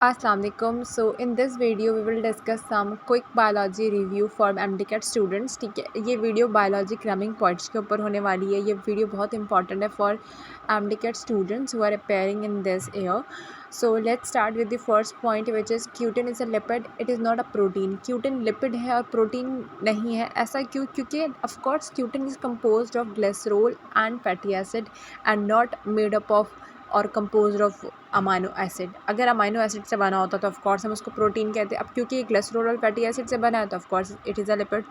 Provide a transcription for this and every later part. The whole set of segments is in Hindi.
Assalamu alaikum. So in this video we will discuss some quick biology review for MDCAT students. ठीक है, ये वीडियो बायोलॉजी क्रमिंग पॉइंट्स के ऊपर होने वाली है। ये वीडियो बहुत इंपॉर्टेंट है for MDCAT students who are appearing in this year. So let's start with the first point, which is cutin is a lipid. It is not a protein. Cutin lipid है और प्रोटीन नहीं है। ऐसा क्यों? क्योंकि of course cutin is composed of glycerol and fatty acid and not made up of और कंपोज ऑफ अमाइनो एसिड। अगर अमाइनो एसिड से बना होता तो ऑफ कोर्स हम उसको प्रोटीन कहते हैं। अब क्योंकि ये ग्लिसरॉल और फैटी एसिड से बना है तो of course it is a lipid.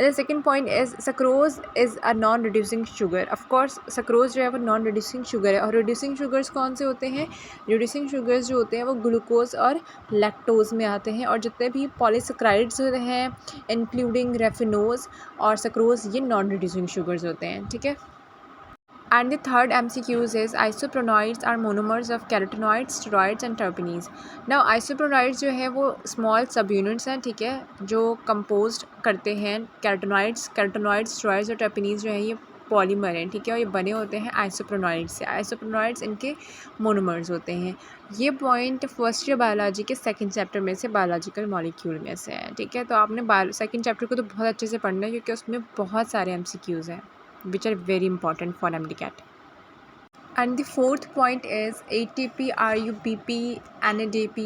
The second point is sucrose is a non reducing sugar. Of course sucrose जो है वो नॉन रिड्यूसिंग शुगर है। और रिड्यूसिंग शुगर्स कौन से होते हैं? रिड्यूसिंग शुगर्स जो होते हैं वो ग्लूकोज और लैक्टोज में आते हैं। और जितने भी पॉलीसेक्राइड्स होते हैं इंक्लूडिंग रेफिनोज और सक्रोज, ये नॉन रिड्यूसिंग शुगर्स होते हैं। ठीक है। And the third MCQs is isoprenoids are monomers of carotenoids, steroids and terpenes. Now isoprenoids जो है वो small subunits हैं, ठीक है, जो composed करते हैं carotenoids, steroids और terpenes जो है ये पॉलीमर हैं, ठीक है, और ये बने होते हैं आइसोप्रोनॉइड्स से। आइसोप्रोनॉइड्स इनके मोनोमर्स होते हैं। ये पॉइंट फर्स्ट ईयर बायोलॉजी के सेकंड चैप्टर में से बायोलॉजिकल मॉलिक्यूल में से है, ठीक है। तो आपने सेकंड चैप्टर को तो बहुत अच्छे से पढ़ना है क्योंकि उसमें बहुत सारे MCQs हैं which are very important for MDCAT. And the fourth point is ATP, RUBP, NADP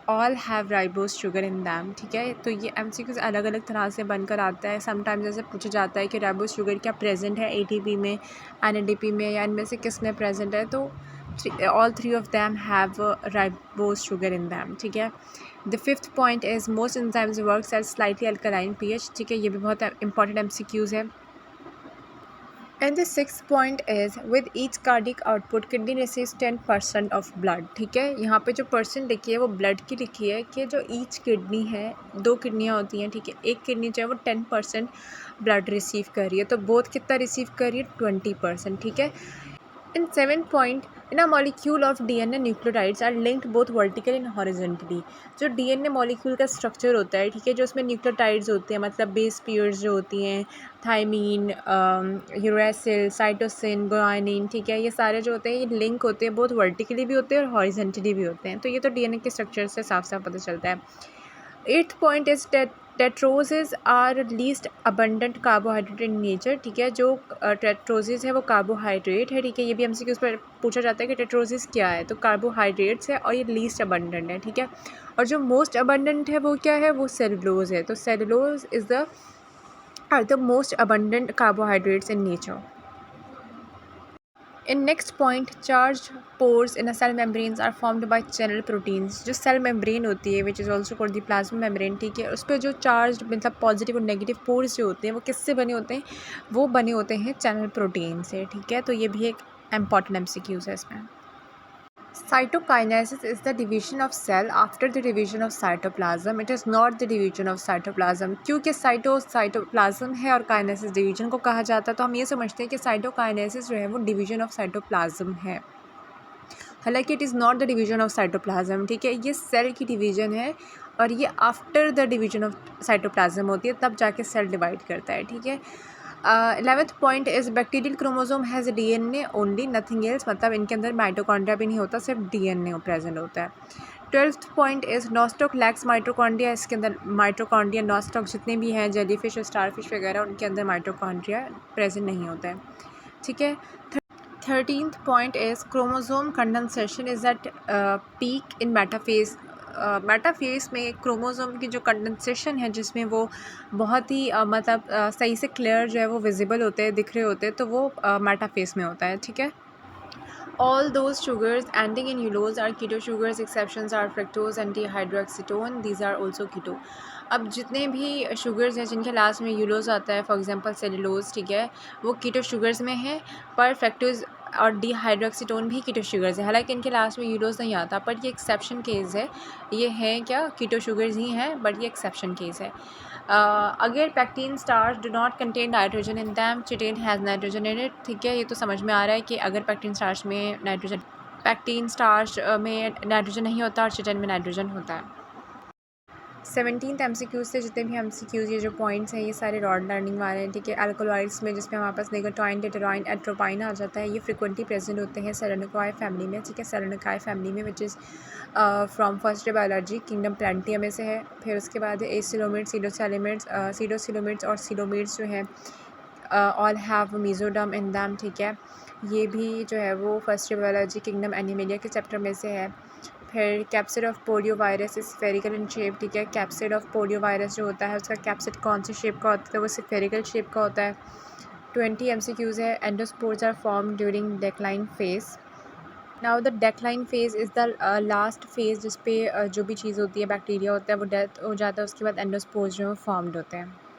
all have ribose sugar in them. ठीक है, तो ये MCQs अलग अलग तरह से बनकर आता है। समटाइम्स ऐसे पूछा जाता है कि राइबोस शुगर क्या प्रेजेंट है ATP में, NADP में, या इनमें से किस में प्रेजेंट है। तो all three of them have ribose sugar in them. ठीक है। The fifth point is most enzymes works at slightly alkaline pH. ठीक है, ये भी बहुत important MCQs है। And the sixth point is with each cardiac output kidney receives 10% of blood. ठीक है, यहाँ पे जो परसेंट लिखी है वो ब्लड की लिखी है कि जो ईच किडनी है, 2 किडनियाँ होती हैं, ठीक है, एक किडनी जो है वो 10% ब्लड रिसीव कर रही है। तो बोथ कितना रिसीव कर रही है? 20%। ठीक है। In 7th point, in a molecule of DNA, nucleotides are linked both vertically and horizontally. जो DNA मॉलिक्यूल का स्ट्रक्चर होता है, ठीक है, जो उसमें न्यूक्लियोटाइड्स होते हैं, मतलब बेस पेयर्स जो होती हैं, थायमीन, यूरेसिल, साइटोसिन, गुआनिन, ठीक है, ये सारे जो होते हैं ये लिंक होते हैं, बहुत वर्टिकली भी होते हैं और हॉरिजेंटली भी होते हैं। तो ये तो DNA के स्ट्रक्चर से साफ साफ पता चलता है। 8th point is tetroses are least abundant carbohydrate in nature. ठीक है, जो टेट्रोजेज है वो कार्बोहाइड्रेट है, ठीक है। ये भी हमसे उस पर पूछा जाता है कि टेट्रोजेज क्या है, तो कार्बोहाइड्रेट्स है और ये लीस्ट अबंडेंट है, ठीक है। और जो मोस्ट अबंडेंट है वो क्या है? वो सेलुलोज है। तो cellulose is the most abundant carbohydrates in nature. In next point, charged pores in a cell membranes are formed by channel proteins. जो सेल मेम्ब्रेन होती है which is also called the plasma membrane, ठीक है, उस पर जो चार्ज मतलब पॉजिटिव और नेगेटिव पोर्स जो होते हैं वो किससे बने होते हैं? वो बने होते हैं चैनल प्रोटीन से, ठीक है। तो ये भी एक इम्पॉर्टेंट MCQs है इसमें। Cytokinesis is the division of cell after the division of cytoplasm. It is not the division of cytoplasm. क्योंकि साइटोप्लाज्म है और काइनेसिस डिवीजन को कहा जाता है, तो हम ये समझते हैं कि साइटोकाइनेसिस जो है वो डिवीजन ऑफ साइटोप्लाज्म है। हालांकि it is not the division of cytoplasm, ठीक है, ये सेल की डिवीजन है और ये after the division of cytoplasm होती है, तब जाके सेल डिवाइड करता है, ठीक है। 11th point is bacterial chromosome has DNA only, nothing else, मतलब इनके अंदर माइटोकॉन्ड्रिया भी नहीं होता, सिर्फ DNA प्रेजेंट होता है। 12th point is nostoc lakhs mitochondria. इसके अंदर माइटोकॉन्ड्रिया, नॉस्टॉक जितने भी हैं, जेलीफिश और स्टारफिश वगैरह, उनके अंदर माइटोकॉन्ड्रिया प्रेजेंट नहीं होता है, ठीक है। 13th point is chromosome condensation is at peak in metaphase. Metaphase में क्रोमोसोम की जो कंडेंसेशन है जिसमें वो बहुत ही मतलब सही से क्लियर जो है वो विजिबल होते हैं, दिख रहे होते हैं, तो वो मेटाफेज में होता है, ठीक है। All those sugars ending in ulose are keto sugars. Exceptions are fructose and dehydroxytone. These are also keto. अब जितने भी शुगर्स हैं जिनके लास्ट में यूलोज आता है, फॉर एग्जांपल सेलुलोज, ठीक है, वो कीटो शुगर्स में है, पर फ्रक्टोज और डीहाइड्रोक्सीटोन भी कीटो शुगर्स है। हालांकि इनके लास्ट में यूलोज नहीं आता, पर ये एक्सेप्शन केस है। ये है क्या? कीटो शुगर्स ही हैं, बट ये एक्सेप्शन केस है। अगर pectin starch do not contain nitrogen in them, chitin has nitrogen in it, ठीक है, ये तो समझ में आ रहा है कि अगर पैक्टीन स्टार्च में नाइट्रोजन नहीं होता और चिटेन में नाइट्रोजन होता है। 17th MCQ से जितने भी MCQs, ये जो पॉइंट्स हैं ये सारे रॉड लर्निंग वाले हैं, ठीक है। अल्कोलॉइड्स में जिसमें हमारे पास निकोटाइन, टेट्राइन, एट्रोपाइन आ जाता है, ये फ्रिक्वेंटली प्रेजेंट होते हैं सेलेनोकाई फैमिली में, ठीक है। सेलेनोकाई फैमिली में which is from first day biology kingdom Plantae में से है। फिर उसके बाद एसिलोमेट्स, सीडोसिलोमेट्स और सिलोमेट्स जो है all have mesoderm in them, ठीक है। ये भी जो है वो first day biology kingdom animalia के चैप्टर में से है। फिर capsid of polio virus is spherical in shape, ठीक है। कैप्सिड ऑफ पोलियो वायरस जो होता है उसका कैप्सिड कौन सी शेप का होता है, वो स्फेरिकल शेप का होता है। 20 MCQs है। Endospores are form during decline phase. Now the decline phase is the last phase जिस पे जो भी चीज़ होती है, बैक्टीरिया होता है, वो डेथ हो जाता है, उसके बाद एंडोस्पोर्स जो है फॉर्म्ड होते हैं।